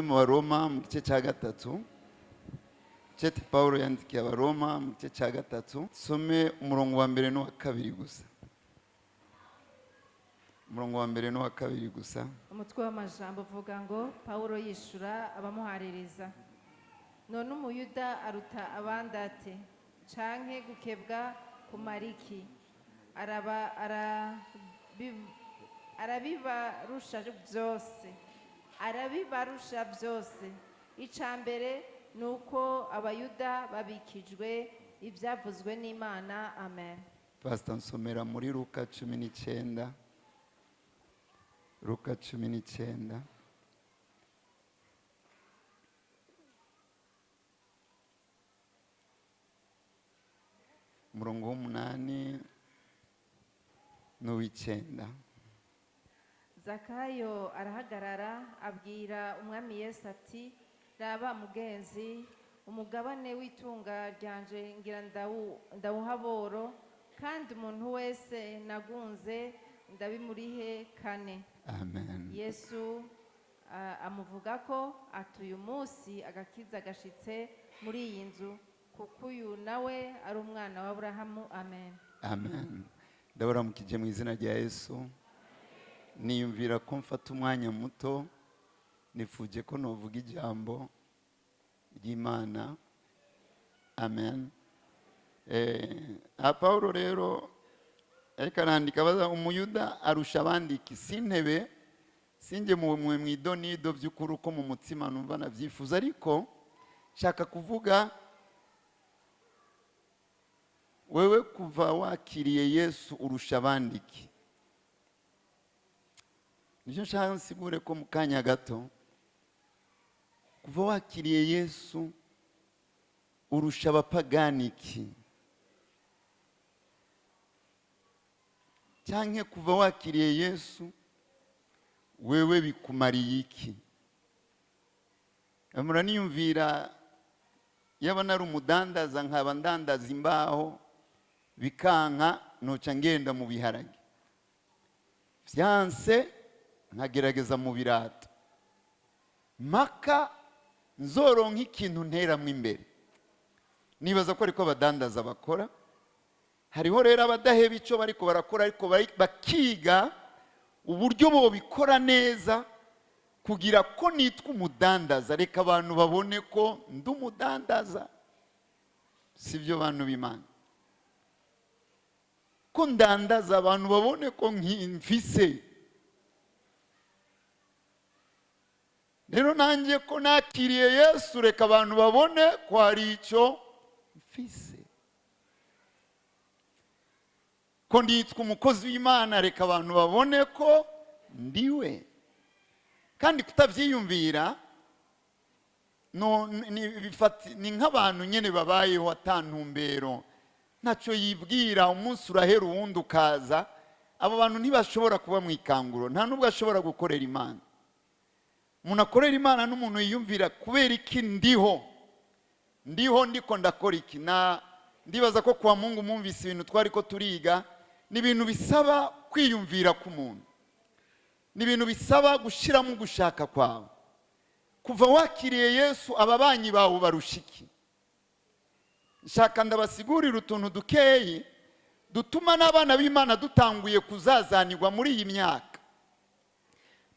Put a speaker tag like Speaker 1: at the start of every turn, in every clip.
Speaker 1: mu Baroma mu gice cya gatatu. Cete Paulo yandikiye Abaroma mu gice cya gatatu. Some umurongo wa mbere n'uwa kabiri gusa. Umurongo wa mbere n'uwa kabiri gusa.
Speaker 2: Umutwe w'amajambo uvuga ngo Paulo yishura abamuhaririza. None umuyuda aruta abandi ate? Canke gukebwa ku mariki? Arabibarusha byose. Icambere nuko abayuda babikijwe ivyavuzwe n'Imana. Amen.
Speaker 1: Pastor nsomera muri Luka 19. Luka 19. Umurongo w'umunani n'uw'icenda.
Speaker 2: Zakayo arahagarara abwira umwami Yesu ati, raba mugenzi, umugabane w'itunga ryanje ngira ndawuha boro, kandi umuntu wese nagunze ndabimurihe kane.
Speaker 1: Amen.
Speaker 2: Yesu amuvuga ko atuye umunsi agakiza gashitse muri iyi nzu, kuko uyu nawe ari umwana wa Aburahamu. Amen.
Speaker 1: Amen. Ndabaramukije mu izina rya Yesu. Niyumvira ko mfata umwanya muto, nifuje ko novuga ijambo ry'Imana. Amen. Paulo rero ariko arandika baza umuyuda arusha abandiki sintebe singe mu idonido by'ukuri uko mu mutima numva navyifuza, ariko shaka kuvuga wewe kuva wakiriye Yesu urusha abandiki. Nijo nshaka nsigure ko mu kanya gato kuva wakiriye Yesu urusha abapaganiki, cyangwa kuva wakiriye Yesu wewe bikumariye iki? Muraniyumvira yaba nari umudandaza nkaba ndandaza imbaho bikanka noca ngenda mu biharage, vyanse nkagerageza mu birato, maka nzoronka ikintu nteramwe imbere. Nibaza ko ariko abadandaza bakora. Hariho rero abadaheba ico bariko barakora, ariko bakiga uburyo bo bikora neza kugira ko nitwa umudandaza, reka abantu babone ko ndi umudandaza. Sivyo bantu b'Imana, ko ndandaza abantu babone ko mfise. Rero nanjye ko nakiriye Yesu, reka abantu babone ko hari ico mfise, ko nditwa umukozi w'Imana, reka abantu babone ko ndiwe. Kandi kutavyiyumvira ni nk'abantu nyene babayeho atantumbero, ntaco yibwira, umunsi urahera uwundi ukaza. Abo bantu ntibashobora kuba mu ikanguro, nta nubwo ashobora gukorera Imana. Umuntu akorera Imana n'umuntu yiyumvira kubera iki ndiko ndakora iki. Ndibaza ko kwa Mungu mwumvise ibintu twari ko turiga, ni ibintu bisaba kwiyumvira k'umuntu, ni ibintu bisaba gushiramo gushaka kwawe. Kuva wakiriye Yesu ababanyi bawe barushiki. Nshaka ndabasigurira utuntu dukeyi dutuma n'abana b'Imana dutanguye kuzazanirwa muri iyi myaka.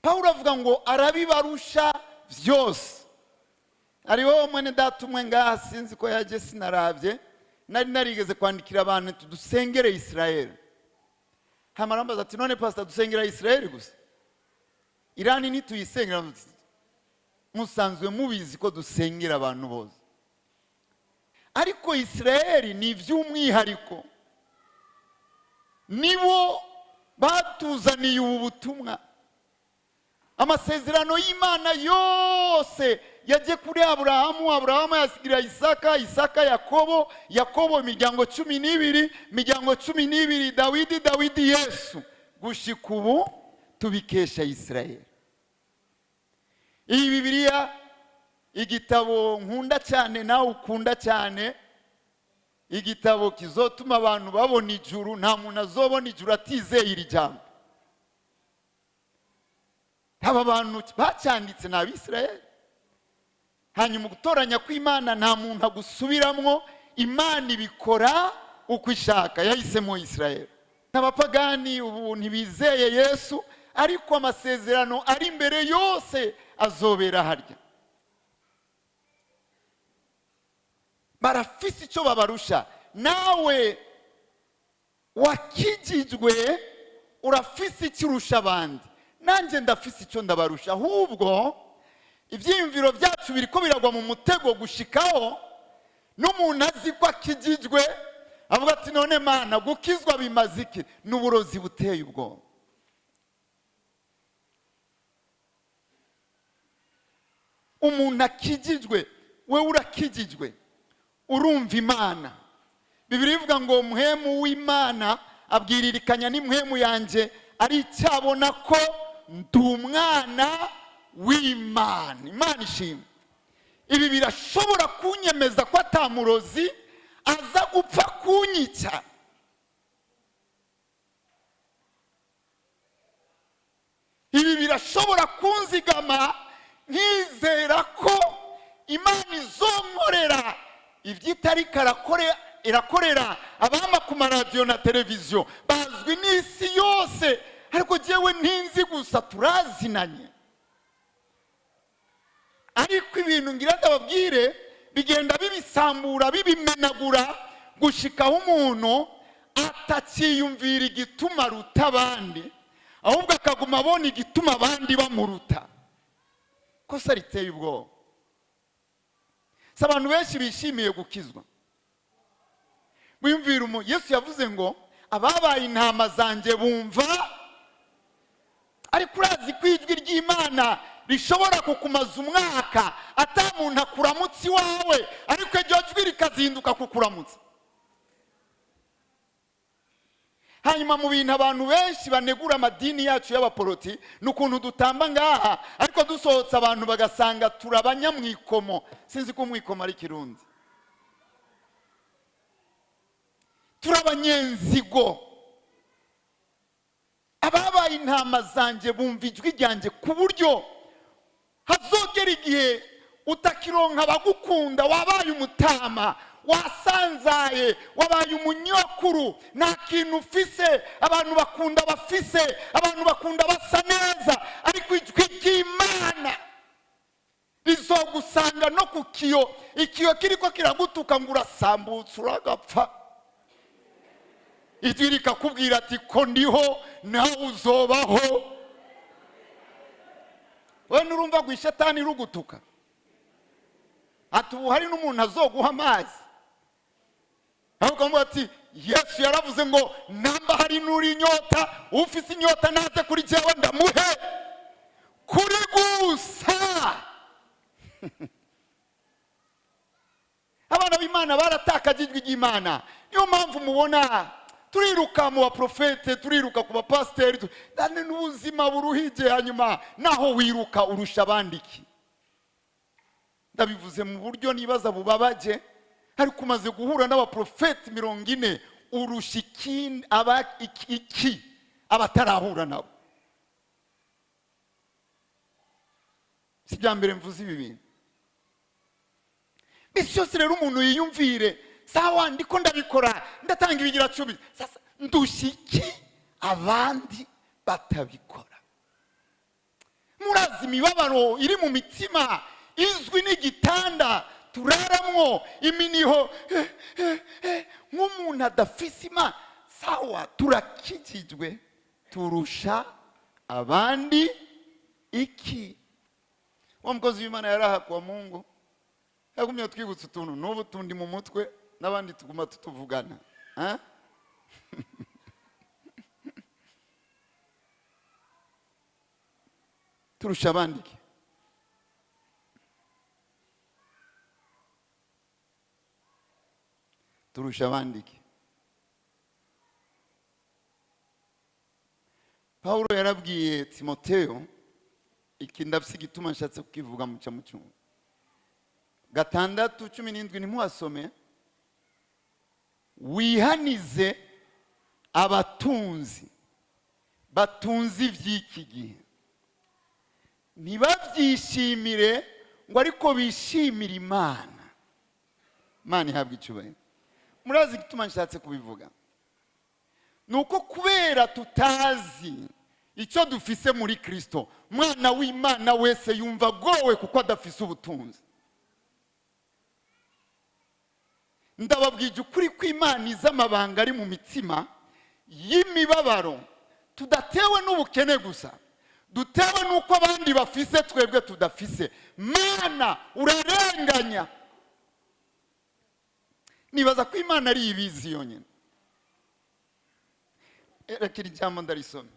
Speaker 1: Paulo avuga ngo arabibarusha vyose. Ariho mwene data umwe ngaha sinzi ko yaje sinaravye, nari narigeze kwandikira abantu tudusengere Israeli. Hamarambaza ati none pastor dusengera Israeli gusa? Irani nituyisengera? Musanzwe mubizi ko dusengera abantu bose. Ariko Israeli ni ivy'umwihariko, nibo batuzaniye ubu butumwa. Amasezerano y'Imana yose yaje kuri Aburahamu, Aburahamu yasigira Isaka, Isaka Yakobo, Yakobo imiryango 12, imiryango 12 Dawidi, Dawidi Yesu, gushika ubu tubikesha Israeli. Iyi Bibiliya igitabo nkunda cyane nawe ukunda cyane, igitabo kizotuma abantu babona ijuru. Nta muntu azobona ijuru atizeye iri jambo. Aba bantu bacyanditse n'Abisirayeli. hanyuma gutoranya kw'Imana nta muntu agusubiramwo, Imana ibikora uko ishaka. Yahisemo Israel. N'abapagani ubu ntibizeye Yesu, ariko amasezerano ari imbere yose azobera harya. Barafise icyo babarusha. Nawe wakijijwe urafise icyo urusha abandi. Nanjye ndafise icyo ndabarusha. Ahubwo ibyiyumviro byacu biriko biragwa mu mutego gushikaho n'umuntu azi ko akijijwe avuga ati none Mana gukizwa bimaze iki? N'uburozi buteye ubwoba. Umuntu akijijwe, we urakijijwe, urumva Imana. Bibiliya ivuga ngo muhemu w'Imana abwiririkanya n'impwemu yanje ari icyabona ko ndi umwana w'Imana. Imana ishimwe. Ibi birashobora kunyemeza ko atamurozi aza gupfa kunyica. Ibi birashobora kunzigama nkizera ko Imana izonkorera ibyitari irakorera abama ku maradiyo na televiziyo bazwi n'isi yose, ariko jewe ntinzi gusa turazinanye. Ariko ibintu ngira ndababwire bigenda bibisambura bibimenagura gushikaho umuntu atakiyumvira igituma ruta abandi, ahubwo akaguma abona igituma abandi bamuruta. Kosa riteye ubwoba. Si abantu benshi bishimiye gukizwa. Mwiyumvira Yesu yavuze ngo ababaye intama zanjye bumva, ariko urazi ko ijwi ry'Imana rishobora kukumaza umwaka atamuntu akuramutse iwawe, ariko iryo jwi rikazinduka kukuramutsa. Hanyuma mu bintu abantu benshi banegura amadini yacu y'abaporoti n'ukuntu dutamba ngaha, ariko dusohotse abantu bagasanga turabanyamwikomo. Sinzi ko umwikomo ari Kirundi. Turabanyenzigo. Ababaye intama zanjye bumva ijwi ryanjye ku buryo hazogera igihe utakironka abagukunda, wabaye umutama, wasanzaye, wabaye umunyakuru, nta kintu ufise, abantu bakunda bafise, abantu bakunda basa neza, ariko ijwi ry'Imana rizogusanga no ku kiyo, ikiyo kiriko kiragutuka ngo urasambutse uragapfa. Ijwi rikakubwira ati ko ndiho nawe uzobaho. We nurumva ngo ishetani rugutuka, ati ubu hari n'umuntu azoguha amazi, ahubwo ngo ati Yesu yaravuze ngo namba hari nuri inyota, ufise inyota naze kuri jewe ndamuhe kuri gusa. Abana b'Imana baratakaje ijwi ry'Imana. Niyo mpamvu mubona turiruka mu baprofete, turiruka ku bapasiteri, ndane n'ubuzima buruhije, hanyuma naho wiruka urusha abandi iki? Ndabivuze mu buryo nibaza bubabaje, ariko umaze guhura n'abaprofete 40 urusha iki abatarahura nabo. Si bya mbere mvuze ibi bintu. Bisi yose rero umuntu yiyumvire, sawa ndiko ndabikora, ndatanga ibigira 10, sasa ndushiki abandi batabikora. Murazi imibabaro iri mu mitima, izwi n'igitanda turaramwo, iminiho nk'umuntu adafise Imana. Sawa turakijijwe, turusha abandi iki? Wa mkozi w'Imana yaraha kwa Mungu yagumye twibutsa utuntu n'ubu tundi mu mutwe, n'abandi tuguma tutuvugana. Turusha abandi iki? Turusha abandi iki? Paulo yarabwiye Timoteyo, iki ndafise igituma nshatse kukivuga mu cyumba 6:17 ntimuhasome, wihanize abatunzi batunzi ivy'iki gihe, ntibavyishimire ngo ariko bishimira Imana. Imana ihabwa icyubahiro. Murazi igituma nshatse kubivuga, nuko kubera tutazi icyo dufise muri Kristo, mwana w'Imana wese yumva agowe kuko adafise ubutunzi. Ndababwije ukuri ko Imana izi amabanga ari mu mitima y'imibabaro, tudatewe n'ubukene gusa, dutewe n'uko abandi bafise twebwe tudafise. Mana urarenganya. Nibaza ko Imana ari ibizi yonyine. Reka iri jambo ndarisome.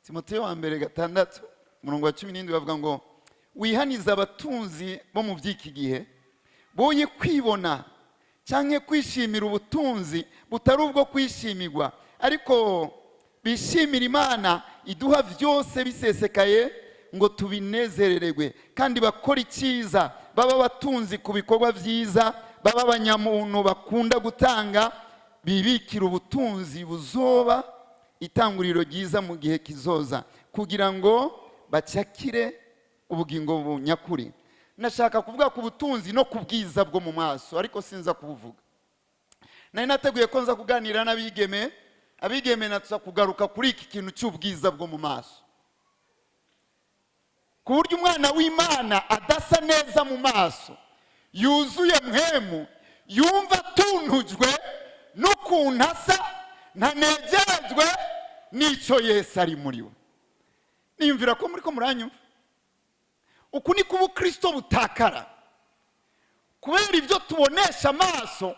Speaker 1: Timoteyo wa mbere 6:17 bavuga ngo wihaniza abatunzi bo mu by'iki gihe, boye kwibona cyangwa kwishimira ubutunzi butari ubwo kwishimirwa, ariko bishimira Imana iduha byose bisesekaye ngo tubinezerererwe, kandi bakora icyiza, baba abatunzi ku bikorwa byiza, baba abanyamuntu bakunda gutanga, bibikira ubutunzi buzoba itanguriro ryiza mu gihe kizoza, kugira ngo bacyakire ubugingo bunyakuri. Nashaka kuvuga ku butunzi no ku bwiza bwo mu maso, ariko sinza kubuvuga. Nari nateguye ko nza kuganira abigeme natsa kugaruka kuri iki kintu cy'ubwiza bwo mu maso, ku buryo umwana w'Imana adasa neza mu maso, yuzuye mpwemu, yumva atuntujwe n'ukuntu asa, ntanegerejwe n'icyo Yesu ari muri we. Niyumvira ko muri ko muranyumva. Uku ni kuba Kristo butakara, kubera ibyo tubonesha amaso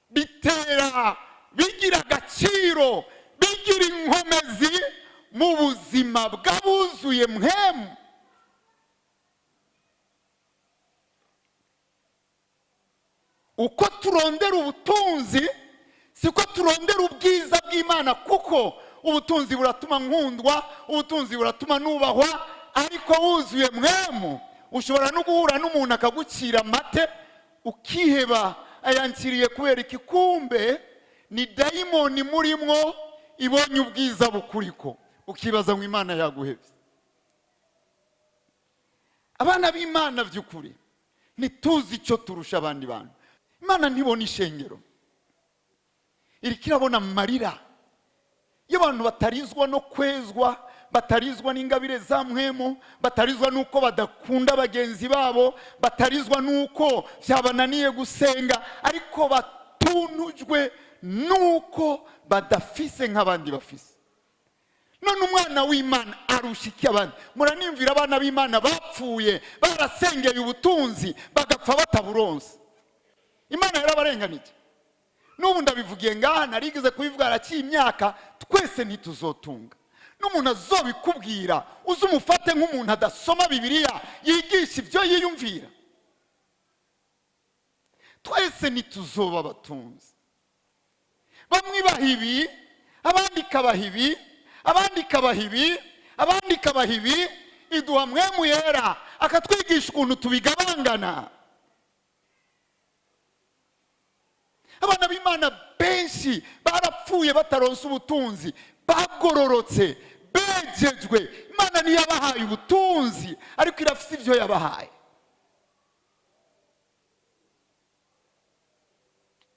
Speaker 1: bitera bigira agaciro, bigira inkomezi mu buzima bw'abuzuye mpwemu. Uko turondera ubutunzi siko turondera ubwiza bw'Imana, kuko ubutunzi buratuma nkundwa, ubutunzi buratuma nubahwa, ariko wuzuye mpwemu ushobora no guhura n'umuntu akagucira amate ukiheba, ayankiriye kubera ikikumbe ni dayimoni murimwo ibonye ubwiza bukuriko, ukibaza ngo Imana yaguhebye. Abana b'Imana by'ukuri ntituzi icyo turusha abandi bantu. Imana ntibona ishengero, iriko irabona amarira y'abantu batarizwa no kwezwa, batarizwa n'ingabire za mpwemu, batarizwa n'uko badakunda bagenzi babo, batarizwa n'uko byabananiye gusenga, ariko batunujwe n'uko badafise nk'abandi bafise. None umwana w'Imana arusha iki abandi? Muranimvira abana b'Imana bapfuye barasengeye ubutunzi bagapfa bataburonse. Imana yarabarenganije. N'ubu ndabivugiye ngaha, narigeze kubivuga araciye imyaka, twese ntituzotunga. N'umuntu azobikubwira uze umufate nk'umuntu adasoma Bibiliya yigisha ibyo yiyumvira. Twese ntituzoba abatunzi. Bamwe baha ibi, abandi kabaha ibi, abandi kabaha ibi, abandi kabaha ibi, iduha mpwemu yera akatwigisha ukuntu tubigabangana. Abana b'Imana benshi barapfuye bataronse ubutunzi, bagororotse, begejwe. Imana niyo yabahaye ubutunzi, ariko irafise ibyo yabahaye.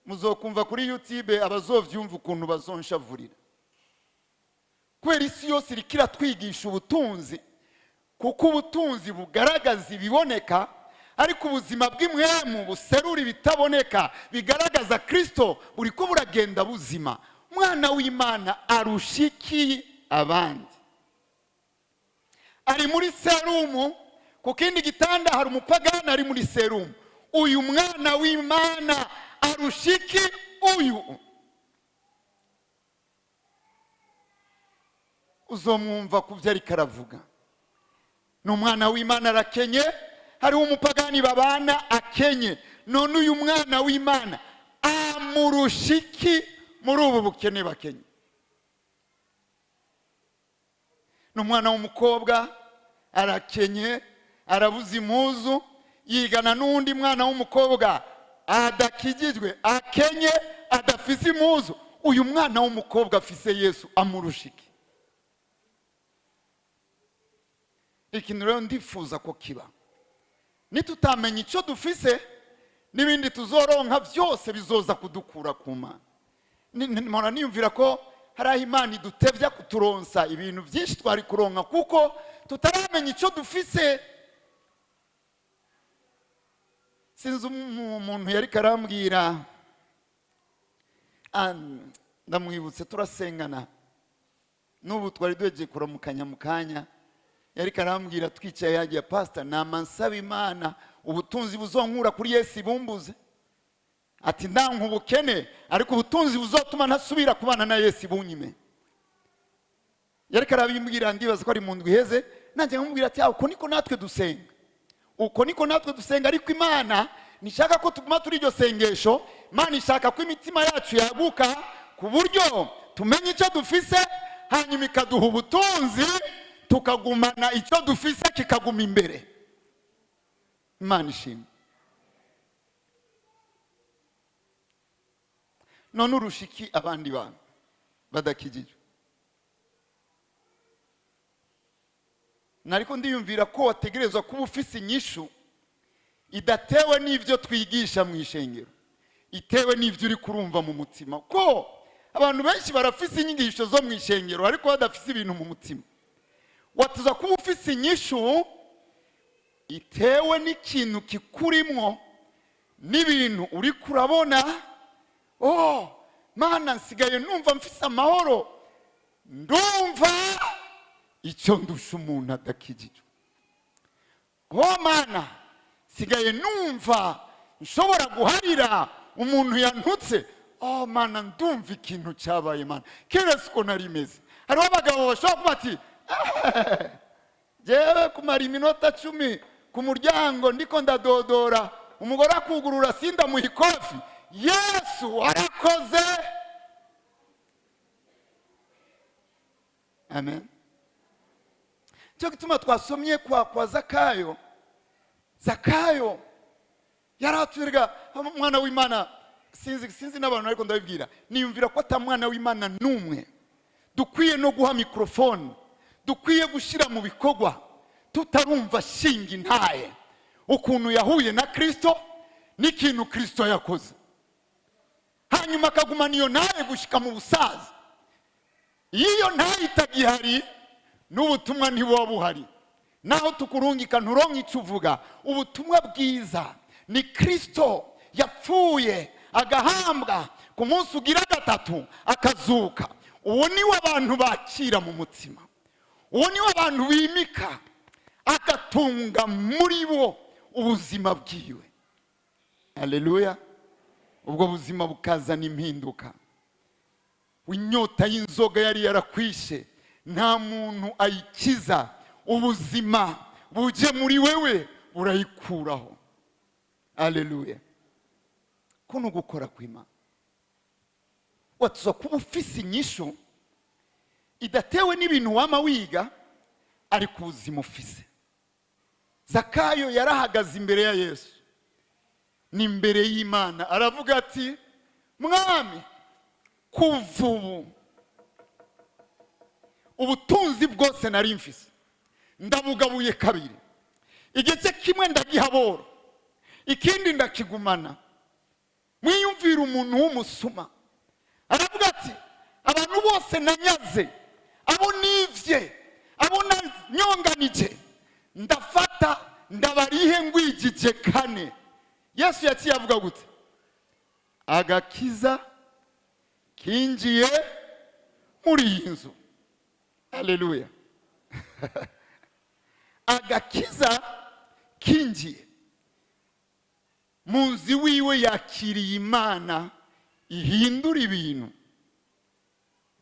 Speaker 1: Muzokumva kuri YouTube abazovyumva ukuntu bazonshavurira, kubera isi yose iriko iratwigisha ubutunzi, kuko ubutunzi bugaragaza ibiboneka, ariko ubuzima bw'impwemu buserura ibitaboneka bigaragaza Kristo buriko buragenda buzima. Umwana w'Imana arushiki abandi. Ari muri serumu, ku kindi gitanda hari umupagani ari muri serumu. Uyu mwana w'Imana arushiki uyu. Uzomwumva kuvyo ariko aravuga. N'umwana w'Imana arakenye, hari umupagani babana akenye. None uyu mwana w'Imana amurushiki muri ubu bukene bakenye. N'umwana w'umukobwa arakenye, arabuze impuzu, yigana n'undi mwana w'umukobwa adakijijwe, akenye, adafise impuzu. Uyu mwana w'umukobwa afise Yesu amurushiki. ikintu rero ndifuza ko kiba, nitutamenya icyo dufise n'ibindi tuzoronka byose bizoza kudukura ku Mana. Mpora niyumvira ko hari aho Imana idutevya kuturonsa ibintu byinshi twari kuronka kuko tutaramenya icyo dufise. Sinzi umuntu yari karambwira, ndamwibutse turasengana n'ubu twari duhejeje kuramukanya mu kanya, yari karambwira twicaye yagiye, pastor namansaba Imana ubutunzi buzonkura kuri Yesu ibumbuze. Ati ndanka ubukene ariko ubutunzi buzotuma ntasubira kubana na Yesu bunyime. Yari karabimbwira, ndibaza ko ari mu ndwi iheze, nanjye nkamubwira ati uko niko natwe dusenga, uko niko natwe dusenga, ariko Imana nishaka ko tuguma turi iryo sengesho. Imana ishaka ko imitima yacu yaguka ku buryo tumenya icyo dufise, hanyuma ikaduha ubutunzi tukagumana icyo dufise kikaguma imbere. Imana ishimwe. None urushiki abandi bantu badakijijwe, nariko ndiyumvira ko wategerezwa kuba ufise inyishu idatewe n'ivyo twigisha mu ishengero, itewe n'ivyo uri kurumva mu mutima. Ko abantu benshi barafise inyigisho zo mu ishengero ariko badafise ibintu mu mutima. Watuza kuba ufise inyishu itewe n'ikintu kikurimwo, n'ibintu uri kurabona, Mana nsigaye numva mfise amahoro, ndumva icyo ndusha umuntu adakijijwe. Mana nsigaye numva nshobora guharira umuntu yantutse. Mana ndumva ikintu cyabaye, Mana kera siko nari meze. Hariho abagabo bashobora kuba ati jewe kumara iminota 10 ku muryango ndiko ndadodora, umugore akugurura sindamuha ikofi. Yesu arakoze. Amen. Cyo gituma twasomye kwa Zakayo. Zakayo yaratwirga umwana w'Imana. Sinzi n'abantu ariko ndabibwira, niyumvira ko atamwana w'Imana numwe dukwiye no guha microphone, dukwiye gushira mu bikorwa tutarumva shingi ntaye ukuntu yahuye na Kristo n'ikintu Kristo yakoze, hanyuma akagumana iyo ntaye gushika mu busaza. Iyo ntaye itagihari n'ubutumwa ntibuba buhari, naho tukurungika nturonke icyo uvuga. Ubutumwa bwiza ni Kristo yapfuye agahambwa, ku munsi ugira gatatu akazuka. Uwo ni abantu bakira mu mutima, uwo ni abantu bimika agatunga muri bo ubuzima bwiwe. Haleluya. Ubwo buzima bukazana impinduka. Inyota y'inzoga yari yarakwishe, nta muntu ayikiza. Ubuzima buje muri wewe burayikuraho. Haleluya. Kuno gukora kw'Imana, watuza kuba ufise inyishu idatewe n'ibintu wama wiga, ariko ubuzima ufise. Zakayo yarahagaze imbere ya Yesu, ni imbere y'Imana, aravuga ati Mwami, kuva ubu ubutunzi bwose nari mfise ndabugabuye kabiri. Igice kimwe ndagihabora, ikindi ndakigumana. Mwiyumvira umuntu w'umusuma, aravuga ati abantu bose nanyaze, abo nivye, abo nanyonganije, ndafata ndabarihe ngwijije kane. Yesu yaciye avuga gute? Agakiza kinjiye muri iyi nzu. Haleluya. Agakiza kinjiye munzi wiwe, yakiriye Imana ihindura ibintu.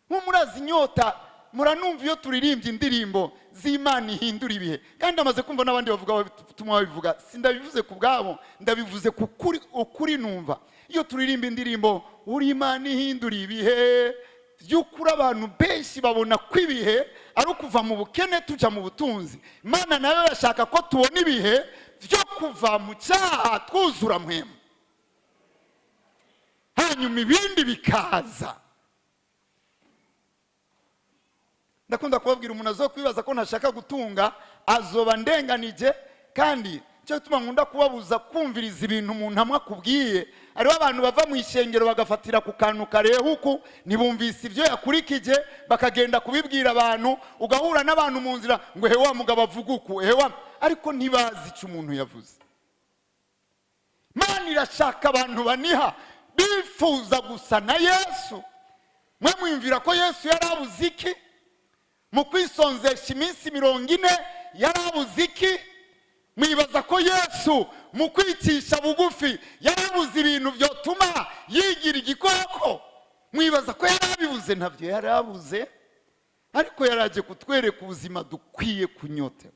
Speaker 1: Murazi inyota, muranumva iyo turirimbye indirimbo z'Imana ihindura ibihe, kandi amaze kumva n'abandi bavuga tumwa babivuga. Sindabivuze ku bwabo, ndabivuze ku ukuri numva. Iyo turirimba indirimbo uri Imana ihindura ibihe, by'ukuri abantu benshi babona ko ibihe ari ukuva mu bukene tuja mu butunzi. Imana nayo yashaka ko tubona ibihe byo kuva mu cyaha twuzura mpemu, hanyuma ibindi bikaza. Ndakunda kubabwira umuntu azo kwibaza ko ntashaka gutunga, azoba ndenganije. Kandi cyo tuma nkunda kubabuza kumviriza ibintu umuntu amwe akubwiye. Ariho abantu bava mu ishengero bagafatira ku kantu karehuku, ntibumvise ibyo yakurikije, bakagenda kubibwira abantu, ugahura n'abantu mu nzira ngo he wa mugabo avuga uku, ariko ntibazi icyo umuntu yavuze. Imana irashaka abantu baniha bifuza gusa na Yesu. Mwe mwumvira ko Yesu yarabuze iki? Mu kwisonzesha iminsi 40 yarabuze iki? Mwibaza ko Yesu mu kwicisha bugufi yarabuze ibintu byotuma yigira igikoko? Mwibaza ko yarabibuze? Ntabyo yarabuze, ariko yaraje kutwereka ubuzima dukwiye kunyotera.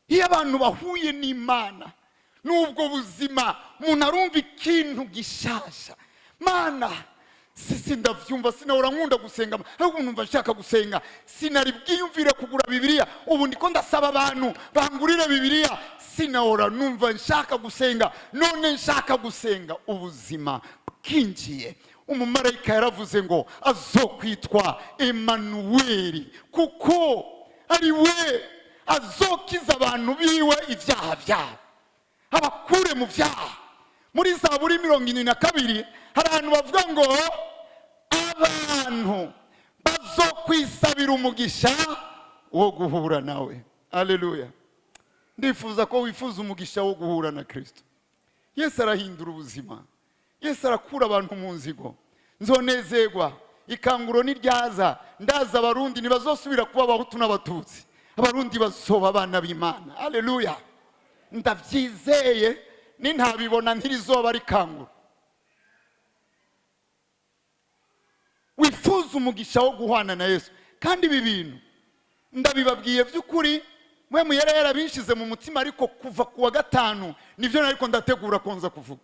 Speaker 1: Iyo abantu bahuye n'Imana n'ubwo buzima, umuntu arumva ikintu gishasha. Mana, sisi ndavyumva, sinahora nkunda gusenga, ahubwo numva nshaka gusenga, sinari bwiyumvire kugura Bibiliya, ubu ndiko ndasaba abantu bangurire Bibiliya, sinahora numva nshaka gusenga, none nshaka gusenga. Ubuzima bwinjiye. Umumarayika yaravuze ngo azokwitwa Emanueli, kuko ari we azokiza abantu biwe ibyaha byabo, abakure mu byaha. Muri Zaburi 42 hari ahantu bavuga ngo abantu bazokwisabira umugisha wo guhura nawe. Haleluya. Ndifuza ko wifuza umugisha wo guhura na Kristo. Yesu arahindura ubuzima. Yesu arakura abantu mu nzigo. Nzonezerwa ikanguro niryaza, ndaza abarundi ntibazosubira kuba abahutu n'abatutsi, abarundi bazoba abana b'Imana. Haleluya. Ndabyizeye, ni ntabibona ntirizoba rikanguro. Wifuza umugisha wo guhana na Yesu. Kandi ibi bintu ndabibabwiye by'ukuri, mwe muyera yarabishize mu mutima, ariko kuva kuwa gatanu nivyo nariko ndategura konza kuvuga.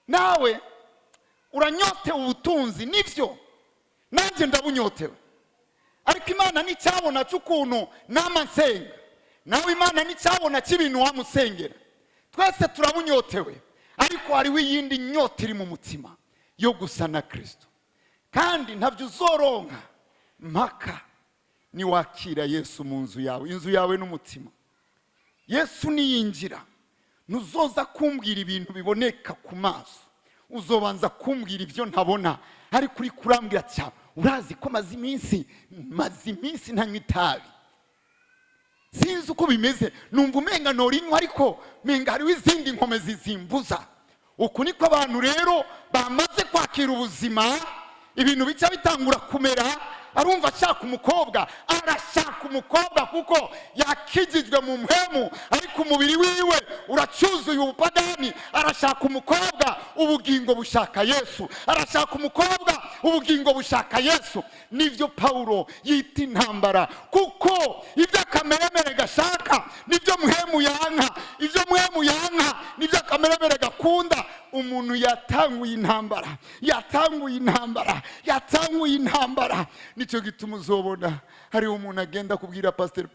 Speaker 1: Nawe uranyotewe ubutunzi, nivyo nanje ndabunyotewe, ariko Imana n'icyabona cy'ukuntu nama nsenga, nawe Imana n'icyabona cy'ibintu wamusengera. Twese turabunyotewe, ariko hariho iyindi nyota iri mu mutima yo gusa na Kristo. Kandi ntabyo uzoronka mpaka ni wakira Yesu mu nzu yawe, inzu yawe n'umutima. Yesu niyinjira, nuzoza kumbwira ibintu biboneka ku maso, uzobanza kumbwira ibyo ntabona. Ariko uri kurambwira cyane, urazi ko maze iminsi ntanywa itabi, sinzi uko bimeze, numva umenga norinywa, ariko menga hariho izindi nkomezi zimbuza. Uku niko abantu rero bamaze kwakira ubuzima, ibintu bica bitangura kumera. Arumva ashaka umukobwa, arashaka umukobwa kuko yakijijwe mu mpemu, ariko umubiri wiwe uracuzuye ubupagani. Arashaka umukobwa, ubugingo bushaka Yesu. Arashaka umukobwa, ubugingo bushaka Yesu. Nivyo Paulo yita intambara, kuko ibyo akameremere gashaka nivyo muhemu yanka, ibyo muhemu yanka nivyo akameremere gakunda. Umuntu yatanguye intambara. Nicyo gituma uzobona hariho umuntu agenda kubwira pastor,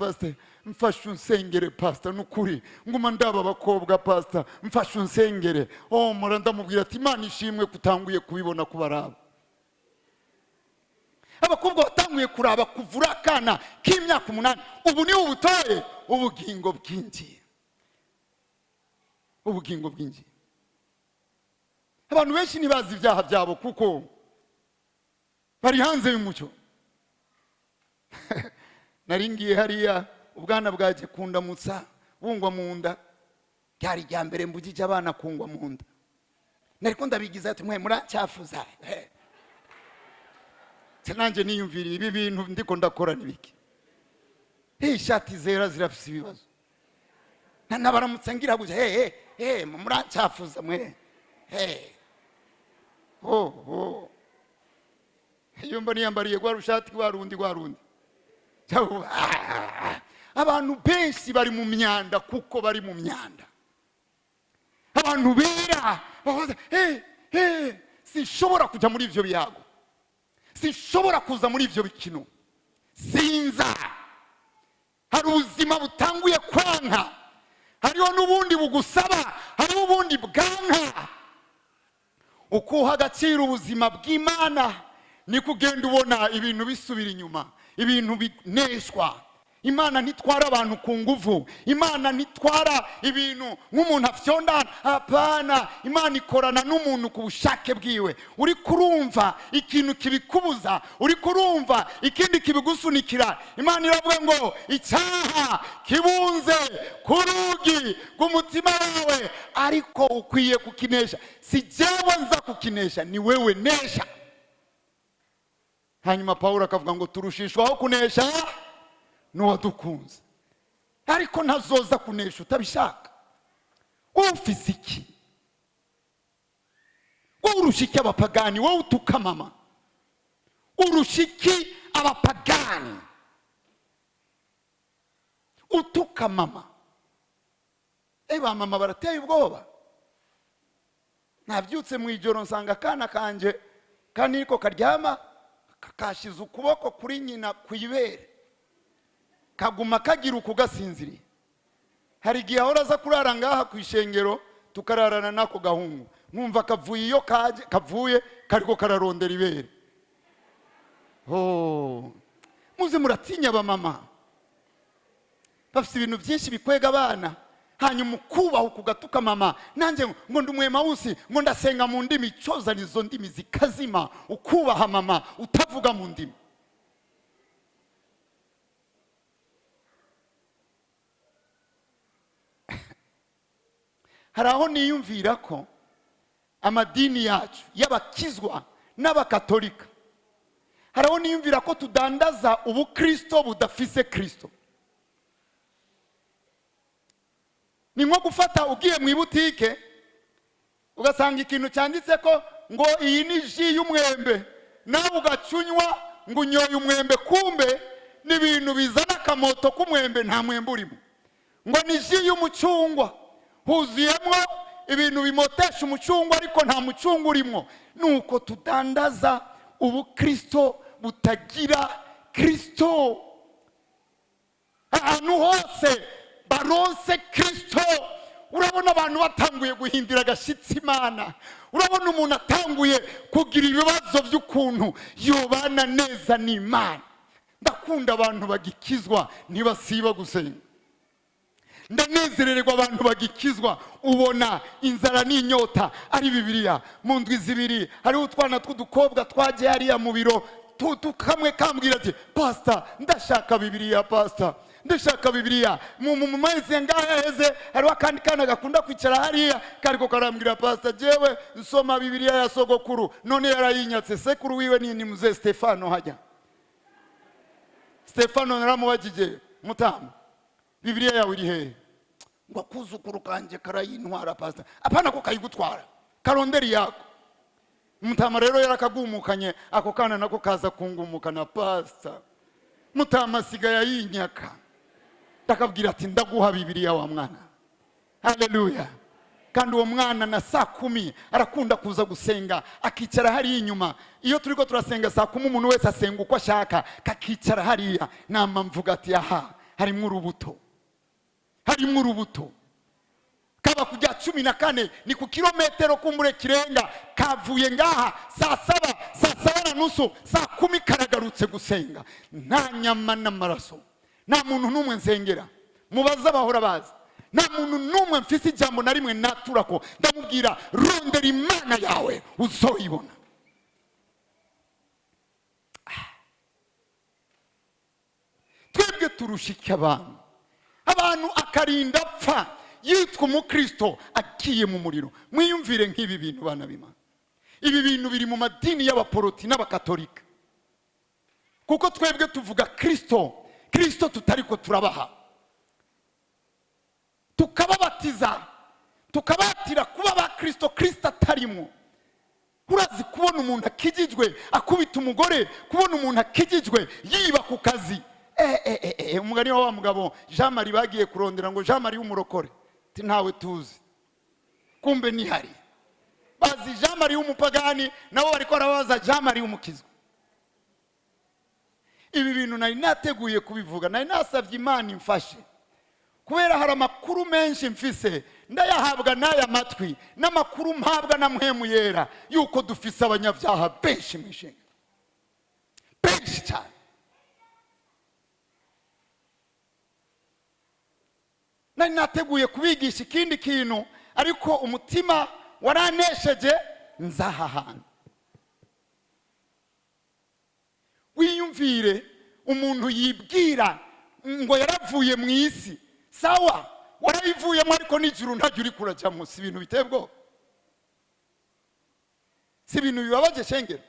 Speaker 1: mfashe unsengere pastor, nukuri nguma ndaba abakobwa pastor, mfashe unsengere. Mura ndamubwira ati Imana ishimwe kutanguye kubibona kubaraba. Abakobwa batanguye kuraba kuvura akana k'imyaka 8, ubu ni ubutoye. Ubugingo bwinjiye. Abantu benshi ntibazi ibyaha byabo kuko bari hanze y'umucyo. Naringiye hariya ubwana bwaje kundamutsa bungwa mu nda, ryari rya mbere mbugije abana kungwa mu nda. Nariko ndabigiza ati mwe muracyafuza. Nanje niyumviriye ibi bintu ndiko ndakora nibiki. Ishati zera zirafise ibibazo. Nabaramutse ngira guje muracyafuza mwe. Yumba niyambariye gwa rushati gwarundi. Abantu benshi bari mu myanda, kuko bari mu myanda. Abantu bera sinshobora kujya muri ivyo biyago, sinshobora kuza muri ivyo bikino, sinza. Hari ubuzima butanguye kwanka, hariho n'ubundi bugusaba, hariho ubundi bwanka. Ukuha agaciro ubuzima bw'Imana ni kugenda ubona ibintu bisubira inyuma, ibintu bineshwa. Imana ntitwara abantu ku nguvu, Imana ntitwara ibintu nk'umuntu afyondana. Hapana, Imana ikorana n'umuntu ku bushake bwiwe. Uri kurumva ikintu kibikubuza, uri kurumva ikindi kibigusunikira, Imana iravuga ngo icyaha kibunze ku rugi rw'umutima wawe, ariko ukwiye kukinesha. Si jewe nza kukinesha, ni wewe nesha. Hanyuma Pawulo akavuga ngo turushishwaho kunesha n'uwadukunze. Ariko ntazoza kunesha utabishaka. Ufise iki? Urushiki abapagani, wowe utuka mama. Urushiki abapagani, utuka mama. Eba mama barateye ubwoba. Nabyutse mu ijoro nsanga kana kanje kaniko karyama kashize ukuboko kuri nyina kwibere, kaguma kagira ukugasinziriye. Hari igihe ahora aza kurara ngaha ku ishengero tukararana nako gahungu, nkumva kavuye iyo kavuye kariko kararondera ibere. Muze muratinya abamama, bafite ibintu byinshi bikwega abana, hanyuma ukubaho kugatuka mama. Nanjye ngo ndumwemawusi, ngo ndasenga mu ndimi, cyoza nizo ndimi zikazima. Ukubaha mama utavuga mu ndimi. Hari aho niyumvira ko amadini yacu y'abakizwa n'abakatolika, hari aho niyumvira ko tudandaza ubukristo budafise Kristo. Ni nko gufata ugiye mu ibutike ugasanga ikintu cyanditse ko ngo iyi ni ji y'umwembe, nawe ugacunywa ngo unyoye umwembe, kumbe ni ibintu bizana akamoto k'umwembe, nta mwembe urimo. Ngo ni ji y'umucungwa, huzuyemo ibintu bimotesha umucungwa ariko nta mucungwa urimo. Nuko tudandaza ubukristo butagira Kristo. Ahantu hose baronse Kristo, urabona abantu batanguye guhindira agashitsi Imana. Urabona umuntu atanguye kugira ibibazo by'ukuntu yobana neza n'Imana. Ndakunda abantu bagikizwa ntibasiba gusenga. Ndanezererwa abantu bagikizwa ubona inzara n'inyota ari Bibiliya. Mu ndwi zibiri hari utwana tw'udukobwa twaje hariya mu biro, kamwe kambwira ati pastor ndashaka Bibiliya, pastor ndashaka Bibiliya. Mu mezi ngahe heze hari wakandi kana gakunda kwicara hariya kariko karambwira pastor jewe nsoma Bibiliya ya sogokuru, none yarayinyatse. Sekuru wiwe ni mzee Stefano hajya. Stefano naramubajije, mutamu Bibiliya yawe iri hehe? Ngo kuzukuru kanje karayintwara pastor. Apana ko kayigutwara, karonderi yako. Mutama rero yarakagumukanye, ako kana nako kaza kungumukana pastor. Mutama sigaya yinyaka. Takabwira ati ndaguha Bibiliya wa mwana. Haleluya. Kandi uwo mwana na saa 10 arakunda kuza gusenga, akicara hariya inyuma. Iyo turiko turasenga saa 10 umuntu wese asenga uko ashaka, kakicara hariya. Nama mvuga ati aha, harimwo urubuto. Harimwo urubuto. Kaba kujya 14 ni ku kilometero kumbure kirenga, kavuye ngaha saa 7:30 saa 10 karagarutse gusenga. Nta nyama n'amaraso, nta muntu n'umwe nsengera. Mubaza bahora baza, nta muntu n'umwe mfise ijambo na rimwe naturako. Ndamubwira rondera Imana yawe uzoyibona. Twebwe turushika abantu akarinda pfa yitwa umukristo akiye mu muriro. Mwiyumvire nk'ibi bintu bana b'Imana. Ibi bintu biri mu madini y'abaporoti n'abakatolika, kuko twebwe tuvuga Kristo tutariko turabaha, tukababatiza, tukabatira kuba ba Kristo atarimo. Urazi kubona umuntu akijijwe akubita umugore, kubona umuntu akijijwe yiba ku kazi. Umugani wa mugabo Jean Marie bagiye kurondera ngo Jean Marie umurokore, ati ntawe tuzi, kumbe ni hari. Bazi Jean Marie umupagani, nabo bariko arabaza Jean Marie umukizwa. Ibi bintu nari nateguye kubivuga, nari nasavye Imana imfashe, kubera hari amakuru menshi mfise ndayahabwa n'aya matwi, n'amakuru mpabwa na mpwemu yera yuko dufise abanyabyaha benshi mwishenga. cyane. Nari nateguye kubigisha ikindi kintu, ariko umutima waranesheje nzaha hantu. Wiyumvire umuntu yibwira ngo yaravuye mu isi. Sawa, warayivuyemo, ariko n'ijuru ntajya uri kurajyamo. Si ibintu biteye ubwoba? Si ibintu bibabaje shengero?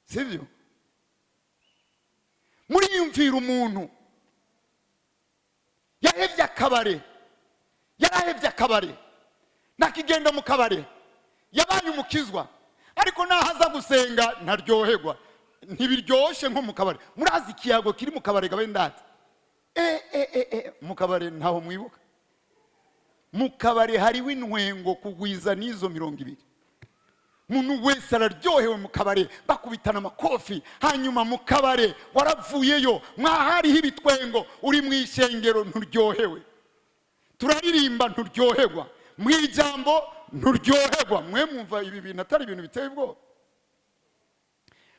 Speaker 1: Sibyo? Muriyumvira umuntu yahevye akabare, yarahevye akabare, nakigenda mu kabare, yabaye umukizwa, ariko nahaza gusenga ntaryoherwa. Ntibiryoshe nko mu kabare. Murazi ikiyago kiri mu kabare gabe ndati? Mu kabare ntaho mwibuka? Mu kabare hariho intwengo kugwiza n'izo 200. Umuntu wese araryohewe mu kabare, bakubitana amakofi. Hanyuma mu kabare waravuyeyo, mwahariho ibitwengo, uri mu ishengero nturyohewe. Turaririmba nturyoherwa, mu ijambo nturyoherwa. Mwe mwumva ibi bintu atari ibintu biteye ubwoba?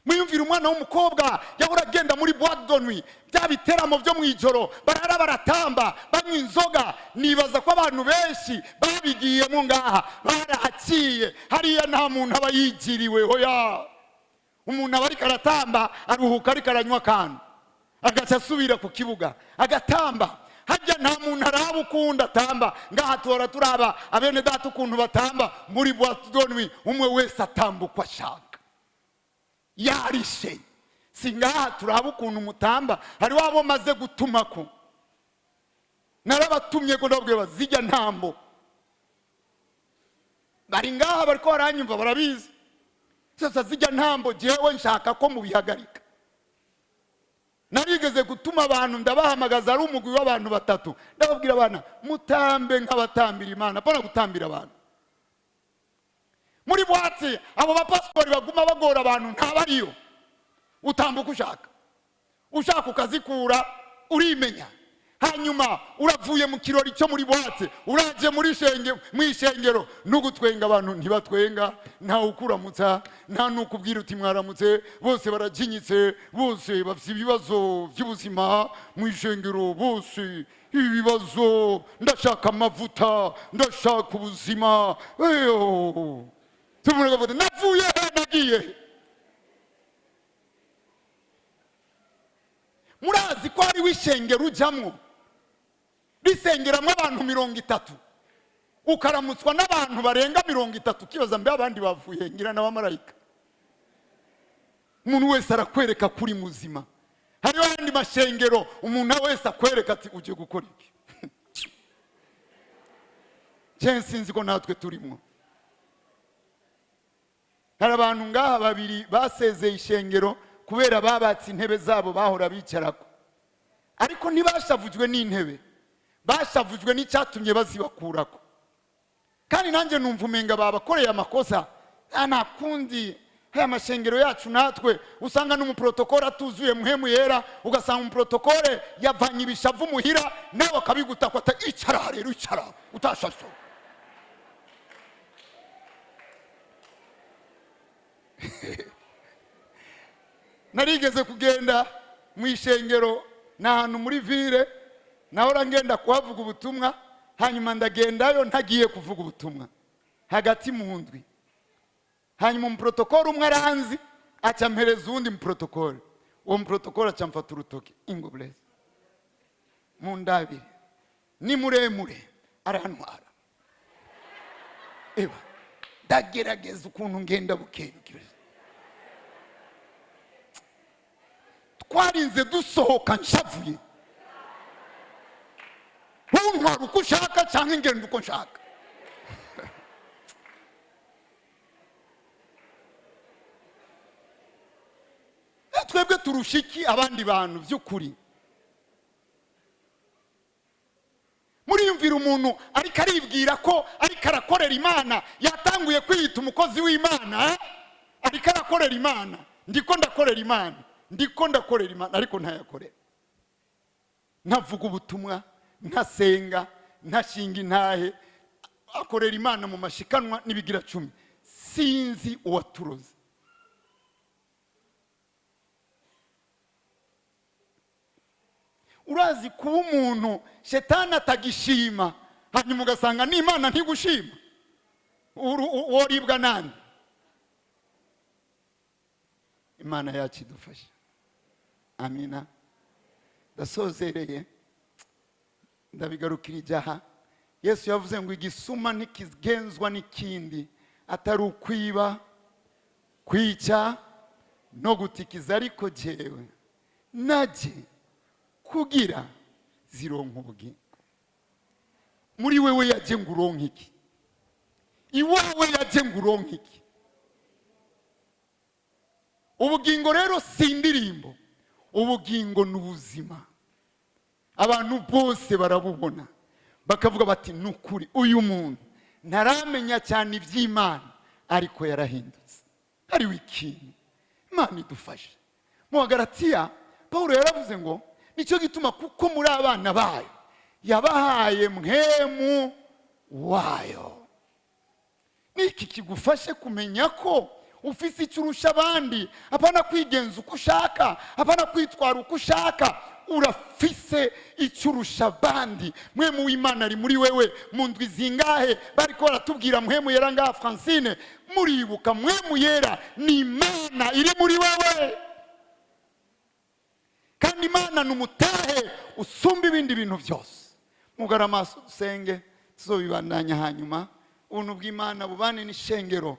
Speaker 1: Mwiyumvira umwana w'umukobwa yahora agenda muri boîte de nuit, bya biteramo byo mu ijoro, barara baratamba, banywa inzoga. Nibaza ko abantu benshi babigiyemo ngaha, barahaciye. Hariya nta muntu aba yigiriwe. Hoya, umuntu aba ariko aratamba, aruhuka ariko aranywa akantu, agaca asubira ku kibuga agatamba. Hajya nta muntu araba ukunda atamba. Ngaha tuhora turaba abene data ukuntu batamba muri boîte de nuit, umwe wese atamba uko ashaka. Yarishe. Singaha turaba ukuntu mutamba. Hari wabo maze gutumako, narabatumye ko ndabwira bazijya ntambo. Bari ngaha bariko baranyumva, barabizi. Sasa zijya ntambo jewe nshaka ko mubihagarika. Narigeze gutuma abantu, ndabahamagaza ari umugwi w'abantu 3, ndababwira abana mutambe nk'abatambira Imana, pana gutambira abantu. Muri bwatsi abo bapasipori baguma bagora abantu ntabariyo. Utambuka ushaka ukazikura, urimenya. Hanyuma uravuye mu kirori cyo muri bwatsi, uraje muri ishengero, n'ugutwenga abantu ntibatwenga, nta ukuramutsa, nta n'ukubwira uti mwaramutse. Bose barajinyitse, bose bafite ibibazo by'ubuzima mu ishengero. Bose ibibazo, ndashaka amavuta, ndashaka ubuzima. Navuye he nagiye? Murazi ko ari wishengero ujamwo, risengeramwe abantu 30, ukaramutswa n'abantu barenga 30. Kibaza mbe abandi bavuye ngira n'abamarayika. Umuntu wese arakwereka kuri muzima. Hariho abandi mashengero umuntu wese akwereka ati uje gukora iki. Sinzi ko natwe turimo. Hari abantu ngaha 2 basezeye ishengero kubera babatse intebe zabo bahora bicarako, ariko ntibashavujwe n'intebe, bashavujwe n'icyatumye bazibakurako. Kandi nanjye numva umenga babakoreye amakosa. Anakundi haya mashengero yacu natwe usanga n'umuprotokole atuzuye muhemu yera, ugasanga umuprotokole yavanye ibishavu muhira, nawe akabigutakwa ati icara rero, icara utashasho. Narigeze kugenda mu ishengero n'ahantu muri ville, nahora ngenda kuhavuga ubutumwa. Hanyuma ndagendayo ntagiye kuvuga ubutumwa, hagati mu ndwi. Hanyuma umuprotokole umwe aranzi, aca mpereza uwundi muprotokole. Uwo muprotokole aca mfata urutoki, ingo bless mu ndabire, ni muremure, arantwara. Eba ndagerageza ukuntu ngenda bukebuke. Twarinze dusohoka nshavuye. Untwara uko ushaka cyangwa ingenda uko nshaka. Twebwe turushiki abandi bantu by'ukuri. Muriyumvira umuntu ariko aribwira ko ariko arakorera Imana, yatanguye kwiyita umukozi w'Imana, ariko arakorera Imana. Ndiko ndakorera Imana, ariko ntayakorera. Ntavuga ubutumwa, ntasenga, ntashinga intahe, akorera Imana mu mashikanwa n'ibigira 10. Sinzi uwaturoze. urazi kuba umuntu shetani atagishima hanyuma ugasanga n'Imana ntigushima, woribwa nande? Imana yacu idufasha. Amina. Ndasozereye ndabigarukirije aha. Yesu yavuze ngo igisuma ntikigenzwa n'ikindi atari ukwiba, kwica no gutikiza, ariko jewe naje kugira zironka ubugingo. Muri wewe yaje ngo uronke iki? Iwawe yaje ngo uronke iki? Ubugingo rero si indirimbo, ubugingo ni ubuzima. Abantu bose barabubona bakavuga bati nukuri uyu muntu ntaramenya cyane iby'Imana ariko yarahindutse. Ari w'ikintu Imana idufashe. Mu Galatiya Paulo yaravuze ngo nicyo gituma kuko muri abana bayo yabahaye mpwemu wayo. Niki kigufashe kumenya ko ufise icyo urusha abandi, apana kwigenza uko ushaka, apana kwitwara uko ushaka. Urafise icyo urusha abandi. Mpwemu w'Imana ari muri wewe. Mu ndwi zingahe bariko baratubwira mpwemu yera ngaha Francine, muribuka mpwemu yera ni Imana iri muri wewe, kandi Imana numutahe usumba ibindi bintu byose. Mugara amaso dusenge, tuzobibandanya hanyuma. Ubuntu bw'Imana bubane n'ishengero